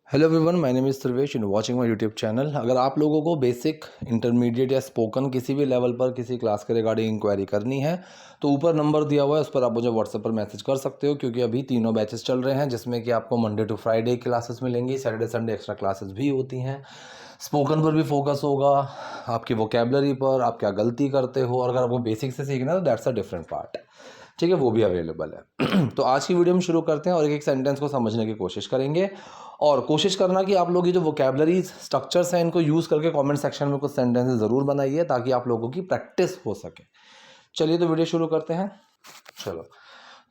Hello everyone, my name is Sarvesh and watching my YouTube channel. अगर आप लोगों को बेसिक, इंटरमीडिएट या स्पोकन किसी भी लेवल पर किसी क्लास के रिगार्डिंग इंक्वायरी करनी है तो ऊपर नंबर दिया हुआ है, उस पर आप मुझे व्हाट्सएप पर मैसेज कर सकते हो। क्योंकि अभी तीनों बैचेस चल रहे हैं जिसमें कि आपको मंडे टू फ्राइडे क्लासेस मिलेंगी, सैटरडे संडे एक्स्ट्रा क्लासेस भी होती हैं। स्पोकन पर भी फोकस होगा, आपकी वोकेबलरी पर, आप क्या गलती करते हो, और अगर आपको बेसिक से सीखना है तो दैट्स अ डिफरेंट पार्ट। ठीक है, वो भी अवेलेबल है। तो आज की वीडियो में शुरू करते हैं और एक एक सेंटेंस को समझने की कोशिश करेंगे। और कोशिश करना कि आप लोग ये जो वोकेबलरी स्ट्रक्चर्स हैं इनको यूज़ करके कमेंट सेक्शन में कुछ सेंटेंसेस ज़रूर बनाइए ताकि आप लोगों की प्रैक्टिस हो सके। चलिए तो वीडियो शुरू करते हैं। चलो,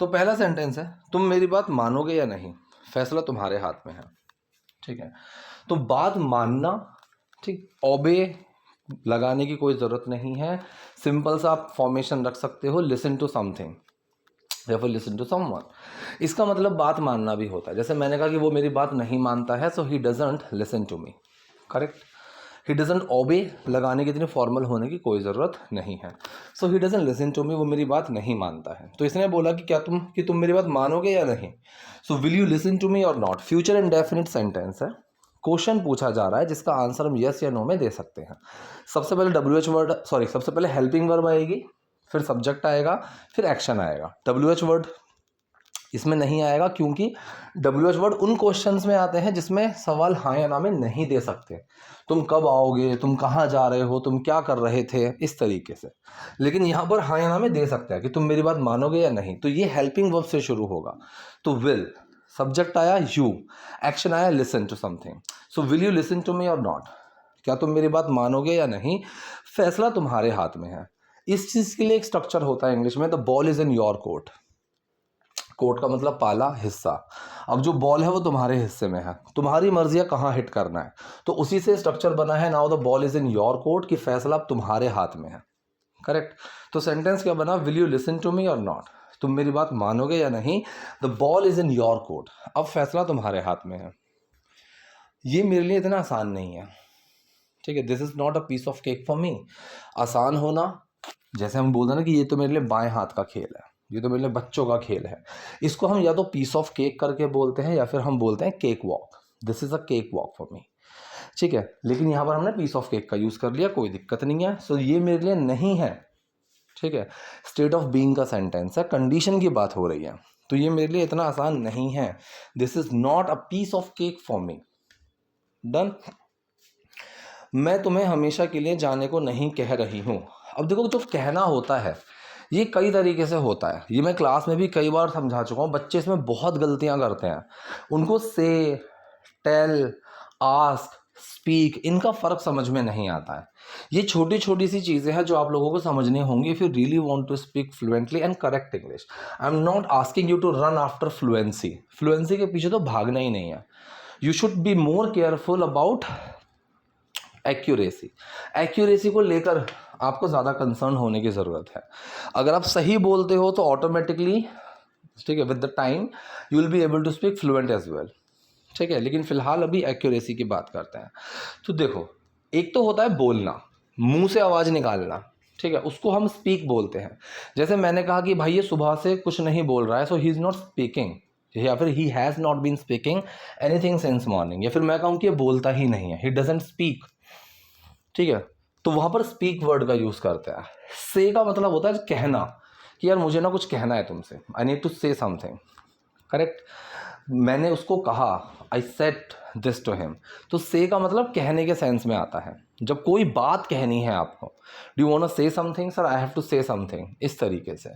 तो पहला सेंटेंस है, तुम मेरी बात मानोगे या नहीं, फैसला तुम्हारे हाथ में है। ठीक है, तो बात मानना, ठीक, ओबे लगाने की कोई ज़रूरत नहीं है। सिंपल सा आप फॉर्मेशन रख सकते हो, लिसन टू समथिंग या फिर लिसन टू समवन। इसका मतलब बात मानना भी होता है। जैसे मैंने कहा कि वो मेरी बात नहीं मानता है, so he doesn't listen to me. Correct. He doesn't obey लगाने की इतनी फॉर्मल होने की कोई ज़रूरत नहीं है। So he doesn't listen to me, वो मेरी बात नहीं मानता है। तो इसने बोला कि क्या तुम मेरी बात मानोगे या नहीं। So will you listen to me और नॉट, फ्यूचर इंडेफिनिट सेंटेंस है। क्वेश्चन पूछा जा रहा है जिसका आंसर हम यस या नो में दे सकते हैं। सबसे पहले WH वर्ड, सॉरी, सबसे पहले हेल्पिंग वर्ब आएगी, फिर सब्जेक्ट आएगा, फिर एक्शन आएगा। WH वर्ड इसमें नहीं आएगा क्योंकि WH वर्ड उन क्वेश्चंस में आते हैं जिसमें सवाल हाँ या ना में नहीं दे सकते। तुम कब आओगे, तुम कहाँ जा रहे हो, तुम क्या कर रहे थे, इस तरीके से। लेकिन यहाँ पर हाँ या ना में दे सकते हैं कि तुम मेरी बात मानोगे या नहीं। तो ये हेल्पिंग वर्ब से शुरू होगा। तो विल, सब्जेक्ट आया यू, एक्शन आया listen to something. So will you listen to me और नॉट, क्या तुम मेरी बात मानोगे या नहीं, फैसला तुम्हारे हाथ में है। इस चीज़ के लिए एक स्ट्रक्चर होता है इंग्लिश में, the ball is in your court. Court का मतलब पाला, हिस्सा। अब जो बॉल है वो तुम्हारे हिस्से में है, तुम्हारी मर्जी है कहाँ हिट करना है। तो उसी से स्ट्रक्चर बना है, now the ball is in your court, कि फैसला अब तुम्हारे हाथ में है। करेक्ट। तो सेंटेंस क्या बना, will you listen to me और नॉट, तुम मेरी बात मानोगे या नहीं, the ball is in your court, अब फैसला तुम्हारे हाथ में है। ये मेरे लिए इतना आसान नहीं है। ठीक है, this is not a piece of cake for me. आसान होना, जैसे हम बोलते हैं ना कि ये तो मेरे लिए बाएं हाथ का खेल है, ये तो मेरे लिए बच्चों का खेल है, इसको हम या तो पीस ऑफ केक करके बोलते हैं या फिर हम बोलते हैं cake walk. This is a cake walk for me. ठीक है, लेकिन यहाँ पर हमने पीस ऑफ केक का यूज़ कर लिया, कोई दिक्कत नहीं है। सो ये मेरे लिए नहीं है। ठीक है, स्टेट ऑफ बीइंग का सेंटेंस है, कंडीशन की बात हो रही है, तो ये मेरे लिए इतना आसान नहीं है। This is not a piece of cake for me. Done. मैं तुम्हें हमेशा के लिए जाने को नहीं कह रही हूँ। अब देखो, जो कहना होता है ये कई तरीके से होता है। ये मैं क्लास में भी कई बार समझा चुका हूँ, बच्चे इसमें बहुत गलतियाँ करते हैं। उनको से, टेल, आस्क, स्पीक, इनका फ़र्क समझ में नहीं आता है। ये छोटी छोटी सी चीज़ें हैं जो आप लोगों को समझनी होंगी if you really want to speak fluently and correct English. I am not asking you to run after fluency. Fluency के पीछे तो भागना ही नहीं है। You should be more careful about accuracy. Accuracy को लेकर आपको ज़्यादा कंसर्न होने की ज़रूरत है। अगर आप सही बोलते हो तो ऑटोमेटिकली, ठीक है, with the time you will be able to speak fluent as well. ठीक है, लेकिन फिलहाल अभी एक्यूरेसी की बात करते हैं। तो देखो, एक तो होता है बोलना, मुंह से आवाज़ निकालना। ठीक है, उसको हम स्पीक बोलते हैं। जैसे मैंने कहा कि भाई ये सुबह से कुछ नहीं बोल रहा है, so he is not speaking, या फिर he has not been speaking anything since morning. या फिर मैं कहूँ कि ये बोलता ही नहीं है, ही डजंट स्पीक। ठीक है, तो वहां पर स्पीक वर्ड का यूज करते हैं। से का मतलब होता है कहना, कि यार मुझे ना कुछ कहना है तुमसे, I need to say something. Correct. मैंने उसको कहा, I said this to him. तो से का मतलब कहने के सेंस में आता है। जब कोई बात कहनी है आपको, do you want to say something, sir I have to say something, इस तरीके से।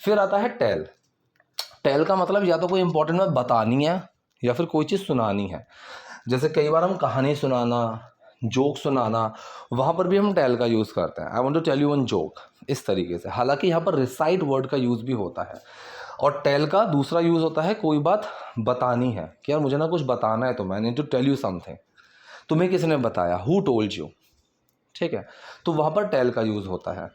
फिर आता है टेल। टेल का मतलब या तो कोई इंपॉर्टेंट बात बतानी है या फिर कोई चीज़ सुनानी है। जैसे कई बार हम कहानी सुनाना, जोक सुनाना, वहाँ पर भी हम टेल का यूज़ करते हैं। I want to tell you one joke, इस तरीके से। हालांकि यहाँ पर रिसाइट वर्ड का यूज़ भी होता है। और टेल का दूसरा यूज़ होता है, कोई बात बतानी है, कि यार मुझे ना कुछ बताना है, तो I need to tell you something. तुम्हें किसने बताया, हु टोल्ड यू। ठीक है, तो वहाँ पर टेल का यूज़ होता है।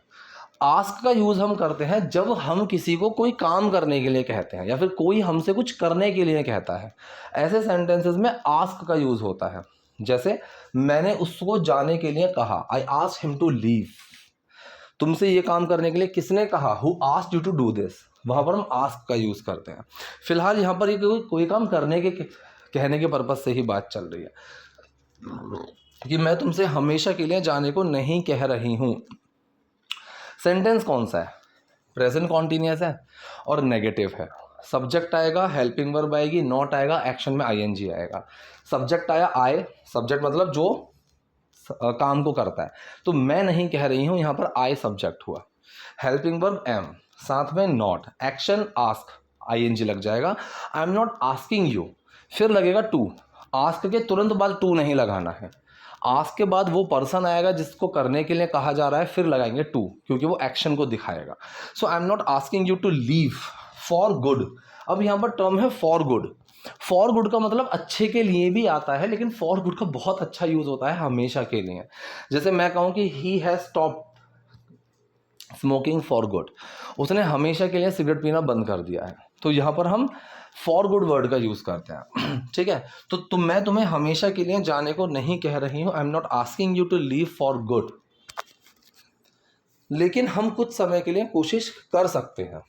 आस्क का यूज़ हम करते हैं जब हम किसी को कोई काम करने के लिए कहते हैं या फिर कोई हमसे कुछ करने के लिए कहता है। ऐसे सेंटेंसेस में आस्क का यूज़ होता है। जैसे मैंने उसको जाने के लिए कहा, I asked him to leave. तुमसे ये काम करने के लिए किसने कहा, who asked you to do this. वहाँ पर हम आस्क का यूज़ करते हैं। फिलहाल यहाँ पर ये कोई काम करने के कहने के पर्पज से ही बात चल रही है कि मैं तुमसे हमेशा के लिए जाने को नहीं कह रही हूँ। सेंटेंस कौन सा है? प्रेजेंट कॉन्टिन्यूअस है और नेगेटिव है। सब्जेक्ट आएगा, हेल्पिंग वर्ब आएगी, नॉट आएगा, एक्शन में आईएनजी आएगा। सब्जेक्ट आया आई, सब्जेक्ट मतलब जो काम को करता है, तो मैं नहीं कह रही हूँ, यहाँ पर आई सब्जेक्ट हुआ। हेल्पिंग वर्ब एम, साथ में नॉट, एक्शन आस्क, आईएनजी लग जाएगा। आई एम नॉट आस्किंग यू, फिर लगेगा टू। आस्क के तुरंत बाद टू नहीं लगाना है। आस्क के बाद वो पर्सन आएगा जिसको करने के लिए कहा जा रहा है, फिर लगाएंगे टू, क्योंकि वो एक्शन को दिखाएगा। So I am not asking you to leave for good. अब यहाँ पर टर्म है फॉर गुड। फॉर गुड का मतलब अच्छे के लिए भी आता है, लेकिन फॉर गुड का बहुत अच्छा यूज होता है हमेशा के लिए। जैसे मैं कहूँ कि he has stopped smoking for good, उसने हमेशा के लिए सिगरेट पीना बंद कर दिया है, तो यहाँ पर हम फॉर गुड वर्ड का यूज करते हैं। ठीक है, तो मैं तुम्हें हमेशा के लिए जाने को नहीं कह रही हूँ, I am not asking you to leave for good, लेकिन हम कुछ समय के लिए कोशिश कर सकते हैं।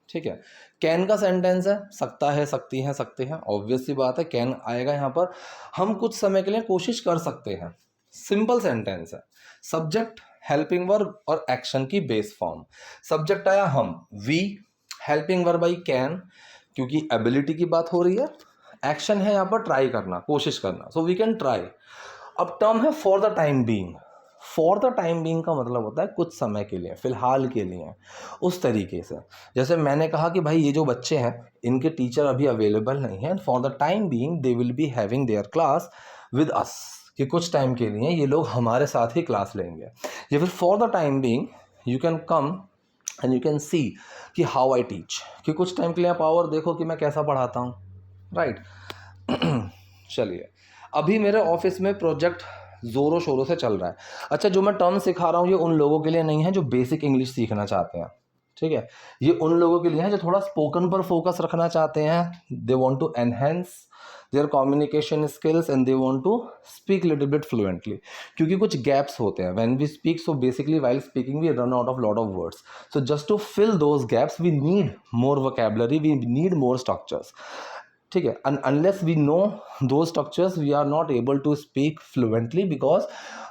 ठीक है, कैन का सेंटेंस है, सकता है, सकती है, सकते हैं, ऑब्वियस सी बात है कैन आएगा यहाँ पर। हम कुछ समय के लिए कोशिश कर सकते हैं, सिंपल सेंटेंस है। सब्जेक्ट, हेल्पिंग वर्ब और एक्शन की बेस फॉर्म। सब्जेक्ट आया हम, we, helping verb I can, क्योंकि एबिलिटी की बात हो रही है। एक्शन है यहाँ पर ट्राई करना, कोशिश करना, सो वी कैन ट्राई। अब टर्म है for the time being. For the time being का मतलब होता है कुछ समय के लिए, फिलहाल के लिए, उस तरीके से। जैसे मैंने कहा कि भाई ये जो बच्चे हैं इनके टीचर अभी अवेलेबल नहीं है, for the time being they will be having their class with us, कि कुछ टाइम के लिए ये लोग हमारे साथ ही क्लास लेंगे। या फिर for the time being you can come and you can see कि हाउ आई टीच, कि कुछ टाइम के लिए आप आओ और देखो कि मैं कैसा पढ़ाता हूँ। राइट। चलिए, अभी मेरे ऑफिस में प्रोजेक्ट ज़ोरों शोरों से चल रहा है। अच्छा, जो मैं टर्म सिखा रहा हूँ ये उन लोगों के लिए नहीं है जो बेसिक इंग्लिश सीखना चाहते हैं। ठीक है, ये उन लोगों के लिए है जो थोड़ा स्पोकन पर फोकस रखना चाहते हैं। They want to enhance their communication skills and they want to speak little bit fluently, क्योंकि कुछ गैप्स होते हैं when we speak. So basically while speaking we run out of lot of words, so just to fill those gaps we need more vocabulary, we need more structures. ठीक है, unless we know those structures we are not able to speak fluently because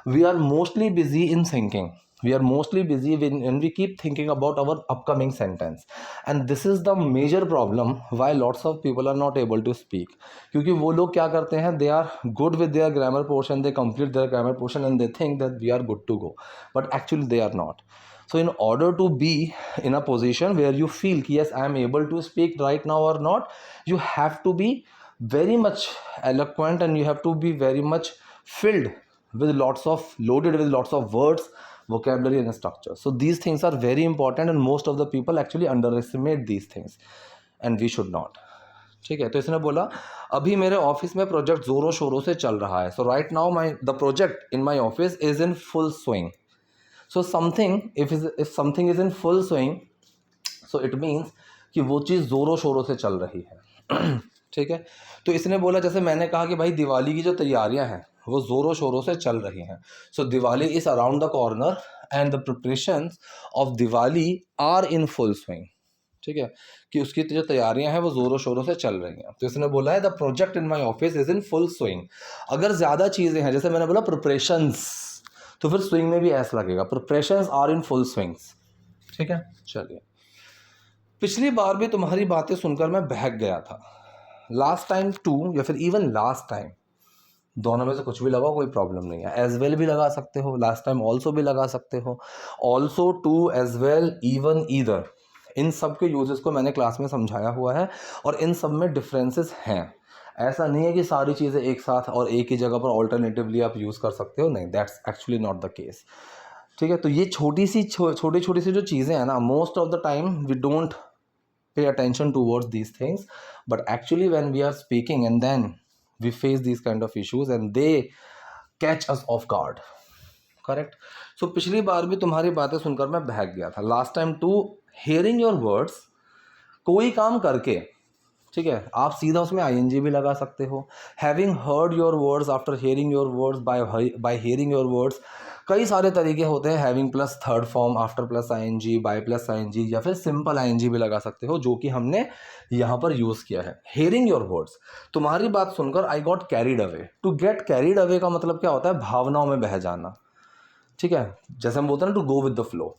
we are mostly busy in thinking. We are mostly busy when we keep thinking about our upcoming sentence, and this is the major problem why lots of people are not able to speak. क्योंकि वो लोग क्या करते हैं, they are good with their grammar portion, they complete their grammar portion and they think that we are good to go, but actually they are not. So in order to be in a position where you feel yes I am able to speak right now or not, you have to be very much eloquent and you have to be very much filled with loaded with lots of words, vocabulary and structure. So these things are very important and most of the people actually underestimate these things and we should not. ठीक है, तो इसने बोला अभी मेरे office में project जोरों शोरों से चल रहा है। So right now the project in my office is in full swing. So something if something is in full swing, so it means कि वो चीज़ ज़ोरों शोरों से चल रही है। ठीक है, तो इसने बोला जैसे मैंने कहा कि भाई दिवाली की जो तैयारियां हैं वो ज़ोरों शोरों से चल रही हैं। So Diwali is around the corner and the preparations of Diwali are in full swing. ठीक है, कि उसकी जो तैयारियां हैं वो ज़ोरों शोरों से चल रही हैं। तो इसने बोला है the project in my office is in full swing. अगर ज़्यादा चीज़ें हैं, जैसे मैंने बोला प्रिपरेशंस, तो फिर स्विंग में भी ऐसा लगेगा, preparations are in full swings. ठीक है, चलिए, पिछली बार भी तुम्हारी बातें सुनकर मैं बहक गया था। लास्ट टाइम टू या फिर इवन लास्ट टाइम, दोनों में से कुछ भी लगाओ, कोई प्रॉब्लम नहीं है। एज वेल भी लगा सकते हो, लास्ट टाइम ऑल्सो भी लगा सकते हो, also, too, as well, even, either, इन सब के यूजेस को मैंने क्लास में समझाया हुआ है और इन सब में डिफरेंसेस हैं। ऐसा नहीं है कि सारी चीज़ें एक साथ और एक ही जगह पर ऑल्टरनेटिवली आप यूज़ कर सकते हो, नहीं, that's actually not the case. ठीक है, तो ये छोटी छोटी सी जो चीज़ें हैं ना, most of the time we don't pay attention towards these things, but actually when we are speaking and then we face these kind of issues and they catch us off guard. Correct? So पिछली बार भी तुम्हारी बातें सुनकर मैं बहक गया था। Last time to, hearing your words, कोई काम करके, ठीक है, आप सीधा उसमें आईएनजी भी लगा सकते हो। Having heard your words after hearing your words, by hearing your words, कई सारे तरीके होते हैं। Having plus third form, after plus ING, by plus ING, या फिर सिंपल आईएनजी भी लगा सकते हो, जो कि हमने यहाँ पर यूज़ किया है। हियरिंग योर वर्ड्स, तुम्हारी बात सुनकर I got carried away. To get carried away का मतलब क्या होता है? भावनाओं में बह जाना, ठीक है, जैसे हम बोलते हैं ना, to go with the flow,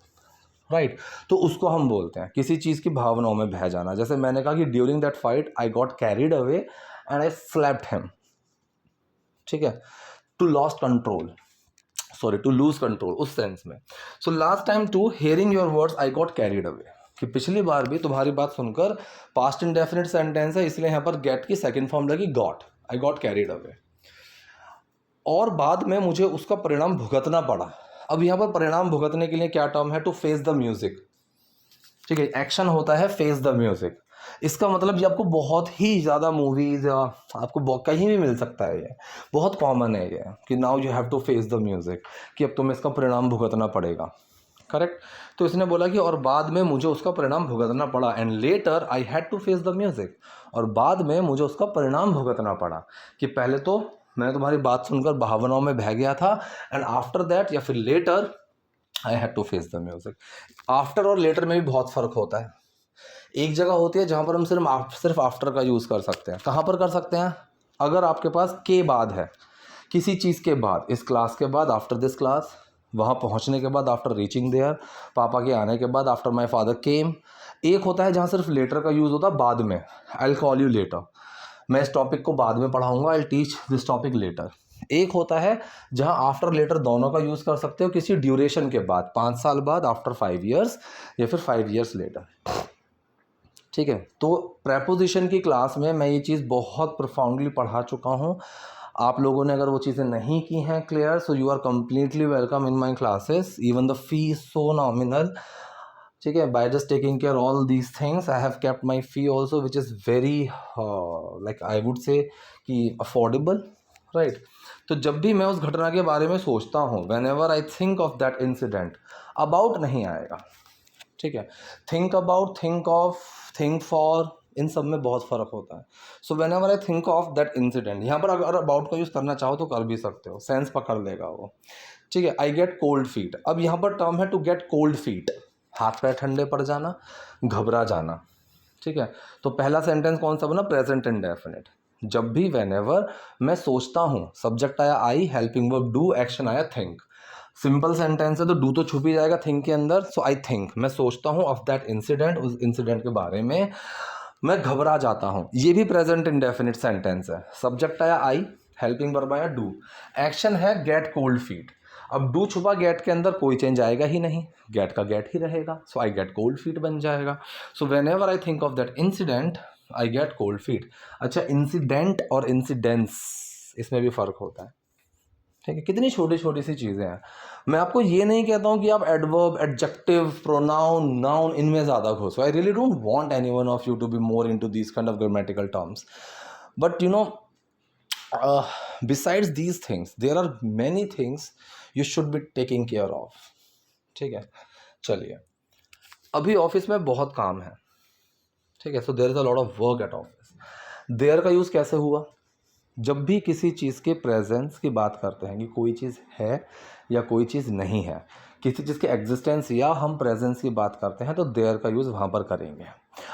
right. तो उसको हम बोलते हैं किसी चीज़ की भावनाओं में बह जाना। जैसे मैंने कहा कि during that fight I got carried away and I slapped him, ठीक है। To lost control, sorry, to lose control, उस सेंस में। So last time to hearing your words I got carried away, कि पिछली बार भी तुम्हारी बात सुनकर, पास्ट इंडेफिनिट सेंटेंस है इसलिए यहाँ पर गेट की सेकंड फॉर्म लगी गॉट, आई गॉट कैरिड अवे, और बाद में मुझे उसका परिणाम भुगतना पड़ा। अब यहाँ पर परिणाम भुगतने के लिए क्या टर्म है? टू फेस द म्यूजिक, ठीक है, एक्शन होता है फेस द म्यूजिक। इसका मतलब ये आपको बहुत ही ज़्यादा मूवीज़ या आपको कहीं भी मिल सकता है, ये बहुत कॉमन है ये, कि now you have to face the music, कि अब तुम्हें इसका परिणाम भुगतना पड़ेगा, करेक्ट। तो इसने बोला कि और बाद में मुझे उसका परिणाम भुगतना पड़ा, and later I had to face the music, और बाद में मुझे उसका परिणाम भुगतना पड़ा, कि पहले तो मैंने तुम्हारी बात सुनकर भावनाओं में बह गया था, एंड आफ्टर दैट या फिर later I had to face the music. After और लेटर में भी बहुत फ़र्क होता है। एक जगह होती है जहाँ पर हम सिर्फ आफ्टर का यूज़ कर सकते हैं। कहाँ पर कर सकते हैं? अगर आपके पास के बाद है, किसी चीज़ के बाद, इस क्लास के बाद, आफ्टर दिस क्लास, वहाँ पहुँचने के बाद, आफ्टर रीचिंग देयर, पापा के आने के बाद, आफ्टर माई फादर केम। एक होता है जहाँ सिर्फ लेटर का यूज़ होता है, बाद में, I will call you later, मैं इस टॉपिक को बाद में पढ़ाऊँगा, I will teach this topic later. एक होता है जहाँ आफ्टर लेटर दोनों का यूज़ कर सकते हो, किसी ड्यूरेशन के बाद, 5 साल बाद, आफ्टर 5 ईयर्स, या फिर 5 ईयर्स लेटर, ठीक है। तो प्रेपोजिशन की क्लास में मैं ये चीज़ बहुत प्रोफाउंडली पढ़ा चुका हूँ। आप लोगों ने अगर वो चीज़ें नहीं की हैं clear, so you are completely welcome in my classes, even the fee so nominal, ठीक है। By just taking care all these things I have kept my fee also, which is very like I would say कि affordable, right. तो जब भी मैं उस घटना के बारे में सोचता हूँ, whenever I think of that incident, about नहीं आएगा, ठीक है। Think about, think of, think for, इन सब में बहुत फ़र्क होता है। So whenever I think of that incident, यहाँ पर अगर अबाउट का यूज़ करना चाहो तो कर भी सकते हो, सेंस पकड़ लेगा वो, ठीक है। आई गेट कोल्ड फीट, अब यहाँ पर टर्म है टू गेट कोल्ड फीट, हाथ पैर ठंडे पड़ जाना, घबरा जाना, ठीक है। तो पहला सेंटेंस कौन सा बना? Present indefinite. जब भी वेन एवर मैं सोचता हूँ, सब्जेक्ट आया आई, हेल्पिंग वर्ब डू, एक्शन आया थिंक। सिंपल सेंटेंस है तो डू तो छुप ही जाएगा थिंक के अंदर। सो आई थिंक, मैं सोचता हूँ, ऑफ दैट इंसिडेंट, उस इंसिडेंट के बारे में, मैं घबरा जाता हूँ। ये भी प्रेजेंट इंडेफिनिट सेंटेंस है। सब्जेक्ट आया आई, हेल्पिंग वर्ब आया डू, एक्शन है गेट कोल्ड फीट। अब डू छुपा गेट के अंदर, कोई चेंज आएगा ही नहीं, गेट का गेट ही रहेगा, सो आई गेट कोल्ड फीट बन जाएगा। सो whenever I think of that incident I get cold feet. अच्छा, इंसिडेंट और इंसिडेंस, इसमें भी फ़र्क होता है, ठीक है। कितनी छोटी छोटी सी चीज़ें हैं। मैं आपको ये नहीं कहता हूँ कि आप एडवर्ब, एडजेक्टिव, प्रोनाउन, नाउन, इनमें ज़्यादा घुसो। I really don't want anyone of you to be more into these kind of grammatical terms, but you know, besides these things there are many things you should be taking care of, ठीक है। चलिए, अभी office में बहुत काम है, ठीक है। So there is a lot of work at office. There का यूज़ कैसे हुआ? जब भी किसी चीज़ के प्रेजेंस की बात करते हैं, कि कोई चीज़ है या कोई चीज़ नहीं है, किसी चीज़ के एग्जिस्टेंस या हम प्रेजेंस की बात करते हैं, तो देयर का यूज़ वहाँ पर करेंगे।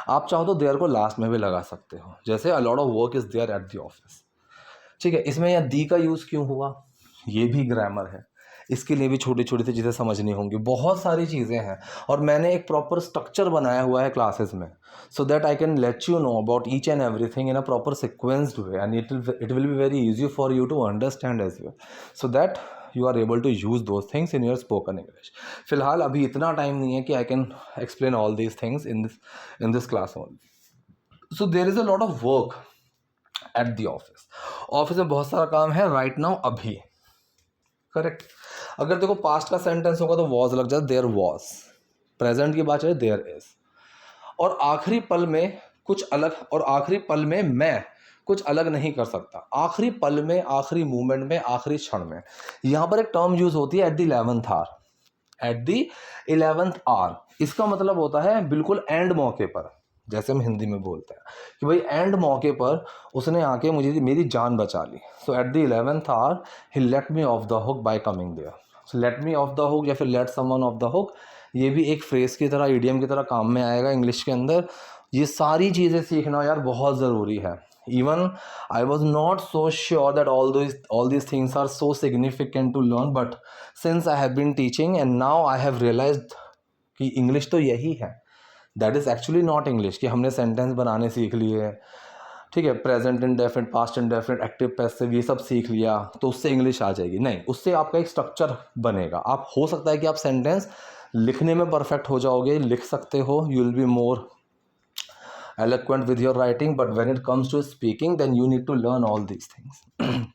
आप चाहो तो देयर को लास्ट में भी लगा सकते हो, जैसे a lot of work is there at the office, ठीक है। इसमें यहाँ दी का यूज़ क्यों हुआ? ये भी ग्रामर है, इसके लिए भी छोटी छोटी सी चीज़ें समझनी होंगी। बहुत सारी चीज़ें हैं, और मैंने एक प्रॉपर स्ट्रक्चर बनाया हुआ है क्लासेस में, so that I can let you know about each and everything in a proper sequenced way, and it will be very easy for you to understand as well, so that you are able to use those things in your spoken English. फिलहाल अभी इतना time नहीं है कि I can explain all these things in this class only. So there is a lot of work eight the office. Office में बहुत सारा काम है राइट नाउ, अभी, करेक्ट। अगर देखो पास्ट का सेंटेंस होगा तो वॉज लग जाए, देयर वॉज। प्रेजेंट की बात है, देयर इज। और आखिरी पल में कुछ अलग, और आखिरी पल में मैं कुछ अलग नहीं कर सकता। आखिरी पल में, आखिरी मोमेंट में, आखिरी क्षण में, यहां पर एक टर्म यूज होती है, at the 11th hour. At the 11th hour, इसका मतलब होता है बिल्कुल एंड मौके पर, जैसे हम हिंदी में बोलते हैं कि भाई एंड मौके पर उसने आके मुझे मेरी जान बचा ली. So at the 11th hour he let me off the hook by coming there. So let me off the hook या फिर let someone off the hook, ये भी एक फ्रेज की तरह, इडियम की तरह काम में आएगा इंग्लिश के अंदर. ये सारी चीज़ें सीखना यार बहुत ज़रूरी है. Even I was not so sure that all these things are so significant to learn, but since I have been teaching and now I have realized कि इंग्लिश तो यही है. That is actually not English कि हमने sentence बनाने सीख लिए, ठीक है, present indefinite, past indefinite, active passive, ये सब सीख लिया तो उससे इंग्लिश आ जाएगी. नहीं, उससे आपका एक स्ट्रक्चर बनेगा. आप हो सकता है कि आप सेंटेंस लिखने में परफेक्ट हो जाओगे, लिख सकते हो, you will be more eloquent with your writing, but when it comes to speaking then you need to learn all these things.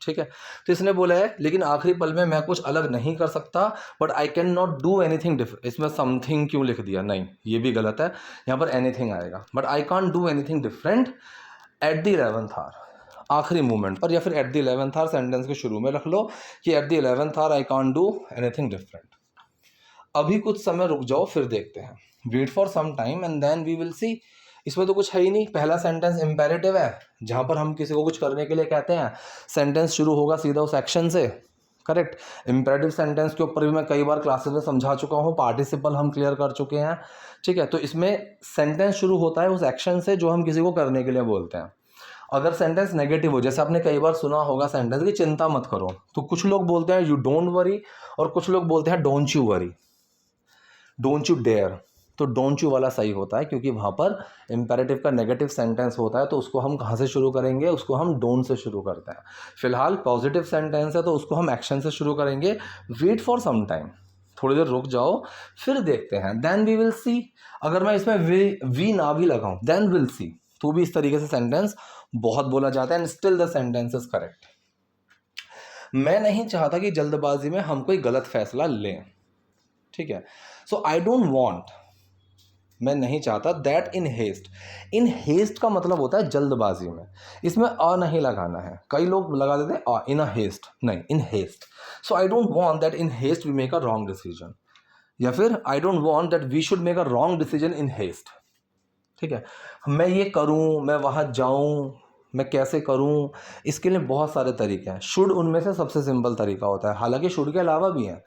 ठीक है. तो इसने बोला है लेकिन आखिरी पल में मैं कुछ अलग नहीं कर सकता, but I can not do anything different. इसमें समथिंग क्यों लिख दिया? नहीं, ये भी गलत है, यहाँ पर एनीथिंग आएगा. But I can't do anything different at the 11th hour, आखिरी मोमेंट पर, या फिर eight the 11th our sentence के शुरू में रख लो कि at the 11th hour I can't do anything different. अभी कुछ समय रुक जाओ फिर देखते हैं. Wait for some time and then we will see. इसमें तो कुछ है ही नहीं. पहला सेंटेंस इम्पेरेटिव है, जहाँ पर हम किसी को कुछ करने के लिए कहते हैं. सेंटेंस शुरू होगा सीधा उस एक्शन से, करेक्ट. इम्पेरेटिव सेंटेंस के ऊपर भी मैं कई बार क्लासेस में समझा चुका हूँ, पार्टिसिपल हम क्लियर कर चुके हैं, ठीक है. तो इसमें सेंटेंस शुरू होता है उस एक्शन से जो हम किसी को करने के लिए बोलते हैं. अगर सेंटेंस नेगेटिव हो, जैसे आपने कई बार सुना होगा सेंटेंस की चिंता मत करो, तो कुछ लोग बोलते हैं यू डोंट वरी और कुछ लोग बोलते हैं don't you worry, don't you dare. तो डोंट यू वाला सही होता है क्योंकि वहाँ पर इम्पेरेटिव का नेगेटिव सेंटेंस होता है, तो उसको हम कहाँ से शुरू करेंगे? उसको हम डोंट से शुरू करते हैं. फिलहाल पॉजिटिव सेंटेंस है तो उसको हम एक्शन से शुरू करेंगे. वेट फॉर सम टाइम, थोड़ी देर रुक जाओ फिर देखते हैं. Then we will see. अगर मैं इसमें वी ना भी लगाऊं, देन विल सी, तो भी इस तरीके से सेंटेंस बहुत बोला जाता है and still the sentence is correct. मैं नहीं चाहता कि जल्दबाजी में हम कोई गलत फैसला लें, ठीक है. सो आई डोंट वॉन्ट, मैं नहीं चाहता, that in haste. In haste का मतलब होता है जल्दबाजी में. इसमें अ नहीं लगाना है. कई लोग लगा देते हैं अ इन अ हेस्ट, नहीं, in haste. So I don't want that in haste we make a wrong decision, या फिर I don't want that we should make a wrong decision in haste, ठीक है. मैं ये करूं, मैं वहां जाऊं, मैं कैसे करूं, इसके लिए बहुत सारे तरीके हैं. शुड उनमें से सबसे सिंपल तरीका होता है, हालांकि शुड के अलावा भी हैं,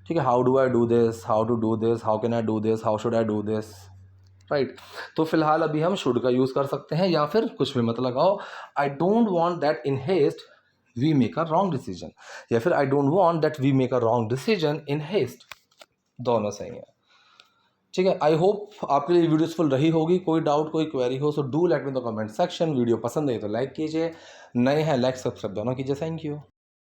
ठीक है. How do I do this, how to do this, how can I do this, how should I do this, right. तो फिलहाल अभी हम शुड का यूज़ कर सकते हैं, या फिर कुछ भी मत लगाओ. I don't want that in haste we make a wrong decision, या फिर I don't want that we make a wrong decision in haste. दोनों सही है, ठीक है. आई होप आपके लिए वीडियो यूजफुल रही होगी. कोई डाउट, कोई क्वेरी हो so do let me in the comment section. Video पसंद है तो लाइक कीजिए, नए हैं लाइक सब्सक्राइब दोनों कीजिए. Thank you.